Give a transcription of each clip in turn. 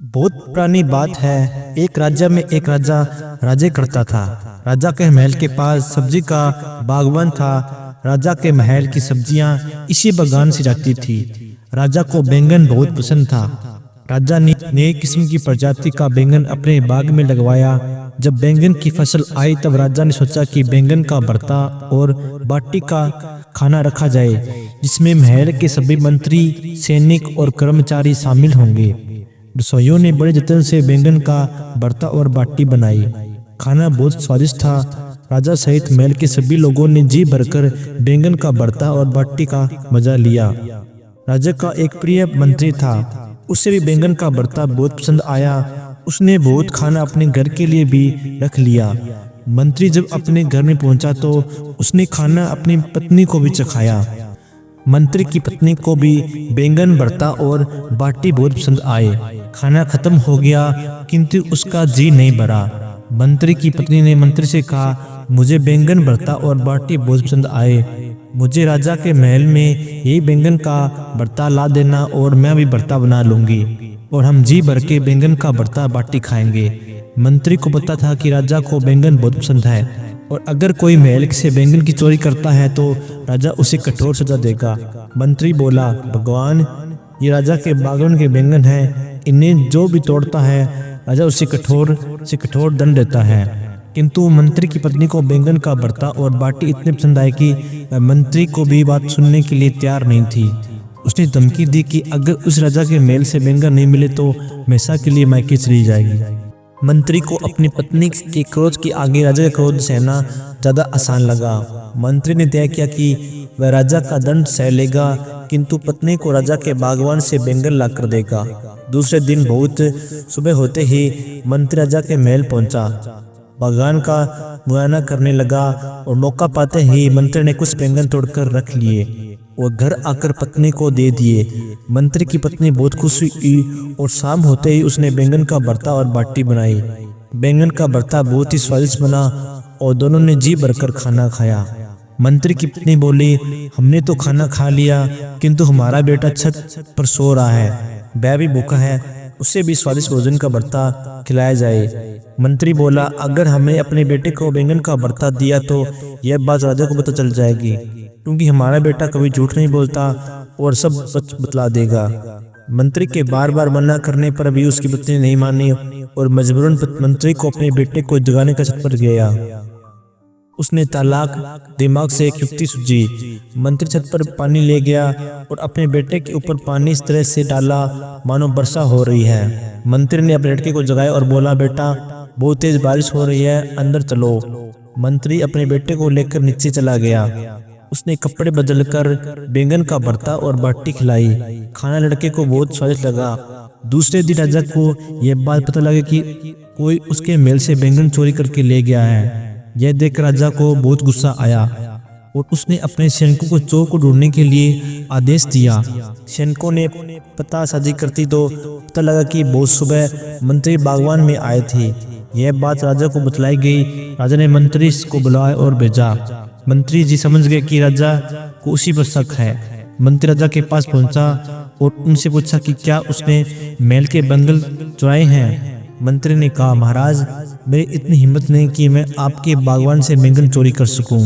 बहुत पुरानी बात है। एक राज्य में एक राजा राज्य करता था। राजा के महल के पास सब्जी का बागवान था। राजा के महल की सब्जियां इसी बागान से जाती थी। राजा को बैंगन बहुत पसंद था। राजा ने नई किस्म की प्रजाति का बैंगन अपने बाग में लगवाया। जब बैंगन की फसल आई तब राजा ने सोचा कि बैंगन का भरता और बाटी का खाना रखा जाए, जिसमें महल के सभी मंत्री, सैनिक और कर्मचारी शामिल होंगे। रसोइयों ने बड़े जतन से बैंगन का भरता और बाटी बनाई। खाना बहुत स्वादिष्ट था। राजा सहित महल के सभी लोगों ने जी भरकर बैंगन का भरता और बाटी का मजा लिया। राजा का एक प्रिय मंत्री था, उसे भी बैंगन का भरता बहुत पसंद आया। उसने बहुत खाना अपने घर के लिए भी रख लिया। मंत्री जब अपने घर में पहुंचा तो उसने खाना अपनी पत्नी को भी चखाया। मंत्री की पत्नी को भी बैंगन भरता और बाटी बहुत पसंद आए। खाना खत्म हो गया किंतु उसका जी नहीं भरा। मंत्री की पत्नी ने मंत्री से कहा, मुझे बैंगन भरता और बाटी बहुत पसंद आए। मुझे राजा के महल में यही बैंगन का भरता ला देना और मैं भी भरता बना लूंगी और हम जी भर के बैंगन का भरता बाटी खाएंगे। मंत्री को पता था कि राजा को बैंगन बहुत पसंद है और अगर कोई महल से बैंगन की चोरी करता है तो राजा उसे कठोर सजा देगा। मंत्री बोला, भगवान, ये राजा के बागवान के बैंगन हैं, इन्हें जो भी तोड़ता है राजा उसे कठोर से कठोर दंड देता है। किंतु मंत्री की पत्नी को बैंगन का भरता और बाटी इतने पसंद आए कि मंत्री को भी बात सुनने के लिए तैयार नहीं थी। उसने धमकी दी कि अगर उस राजा के महल से बैंगन नहीं मिले तो हमेशा के लिए मायके चली जाएगी। मंत्री को अपनी पत्नी के क्रोध के आगे राजा का क्रोध सहना ज्यादा आसान लगा। मंत्री ने तय किया कि वह राजा का दंड सह लेगा किंतु पत्नी को राजा के बागवान से बैंगन ला कर देगा। दूसरे दिन बहुत सुबह होते ही मंत्री राजा के महल पहुंचा, बागान का मुआयना करने लगा और मौका पाते ही मंत्री ने कुछ बैंगन तोड़कर रख लिए और घर आकर पत्नी को दे दिए। मंत्री की पत्नी बहुत खुश हुई और शाम होते ही उसने बैंगन का भरता और बाटी बनाई। बैंगन का भरता बहुत ही स्वादिष्ट बना और दोनों ने जी भरकर खाना खाया। मंत्री की पत्नी बोली, हमने तो खाना खा लिया किंतु हमारा बेटा छत पर सो रहा है, वह भी भूखा है, उसे भी स्वादिष्ट भोजन का भरता खिलाया जाए। मंत्री बोला, अगर हमने अपने बेटे को बैंगन का भरता दिया तो यह बात राजा को पता चल जाएगी, क्योंकि हमारा बेटा कभी झूठ नहीं बोलता और सब सच बतला देगा। मंत्री के बार बार मना करने पर भी उसकी पत्नी नहीं मानी और मजबूरन मंत्री को अपने बेटे को जगाने का छत पर गया। उसने तालाक दिमाग से एक युक्ति सूझी। मंत्री छत पर पानी ले गया और अपने बेटे के ऊपर पानी इस तरह से डाला मानो वर्षा हो रही है। मंत्री ने अपने लड़के को जगाया और बोला, बेटा, बहुत तेज बारिश हो रही है, अंदर चलो। मंत्री अपने बेटे को लेकर नीचे चला गया। उसने कपड़े बदलकर बैंगन का भरता और बाटी खिलाई। खाना लड़के को बहुत स्वादिष्ट लगा। दूसरे दिन राजा को यह बात पता लगी कि कोई उसके महल से बैंगन चोरी करके ले गया है। यह देख राजा को बहुत गुस्सा आया और उसने अपने सैनिकों को चोर को ढूंढने के लिए आदेश दिया। सैनिकों ने पतासाजी करती तो पता लगा कि बहुत सुबह मंत्री बागवान में आए थे। यह बात राजा को बतलाई गई। राजा ने मंत्री को बुलाया और भेजा। मंत्री जी समझ गए कि राजा को उसी पर शक है। मंत्री राजा के पास पहुंचा और उनसे पूछा कि क्या उसने महल के बैंगन चुराए हैं। मंत्री ने कहा, महाराज, मेरी इतनी हिम्मत नहीं कि मैं आपके बागवान से बैंगन चोरी कर सकूं।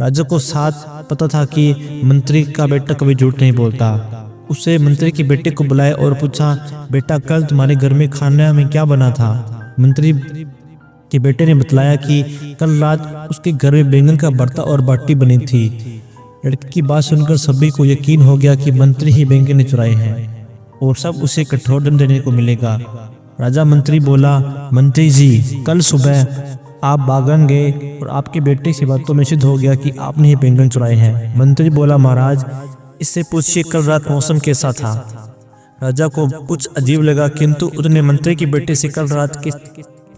राजा को साथ पता था कि मंत्री का बेटा कभी झूठ नहीं बोलता। उससे मंत्री के बेटे को बुलाया और पूछा, बेटा, कल तुम्हारे घर में खाने में क्या बना था। मंत्री के बेटे ने बतलाया कि कल रात उसके घर में बैंगन का भरता और बाटी बनी थी। लड़की की बात सुनकर सभी को यकीन हो गया कि मंत्री ही बैंगन चुराए हैं और सब उसे कठोर दंड देने को मिलेगा। राजा मंत्री बोला, मंत्री जी, कल सुबह आप बागान गए और आपके बेटे की बातों में सिद्ध हो गया कि आपने ही बैंगन चुराए हैं। मंत्री बोला, महाराज, इससे पूछिए कल रात मौसम कैसा था। राजा को कुछ अजीब लगा किंतु उसने मंत्री के बेटे से कल रात के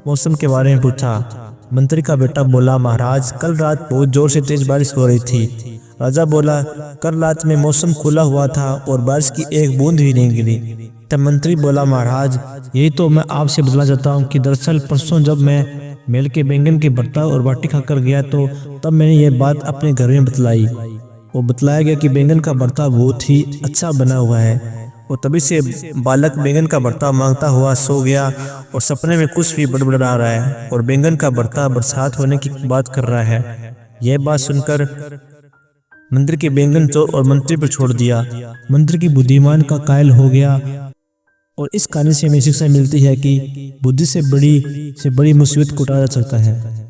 मौसम के बारे में पूछा। मंत्री का बेटा बोला, महाराज, कल रात बहुत जोर से तेज बारिश हो रही थी। राजा बोला, कल रात में मौसम खुला हुआ था और बारिश की एक बूंद भी नहीं गिरी। तब मंत्री बोला, महाराज, यही तो मैं आपसे बतला चाहता हूँ कि दरअसल परसों जब मैं महल के बैंगन के भरता और बाटी खाकर गया तो तब मैंने यह बात अपने घर में बतलाई। वो बतलाया गया कि बैंगन का भरता बहुत ही अच्छा बना हुआ है और तभी से बालक बैंगन का भरता मांगता हुआ सो गया और सपने में कुछ भी बड़बड़ा रहा है और बैंगन का भरता बरसात होने की बात कर रहा है। यह बात सुनकर मंत्री के बैंगन चोर और मंत्री पर छोड़ दिया। मंत्री की बुद्धिमान का कायल हो गया। और इस कहानी से हमें शिक्षा मिलती है कि बुद्धि से बड़ी मुसीबत को टाला जा सकता है।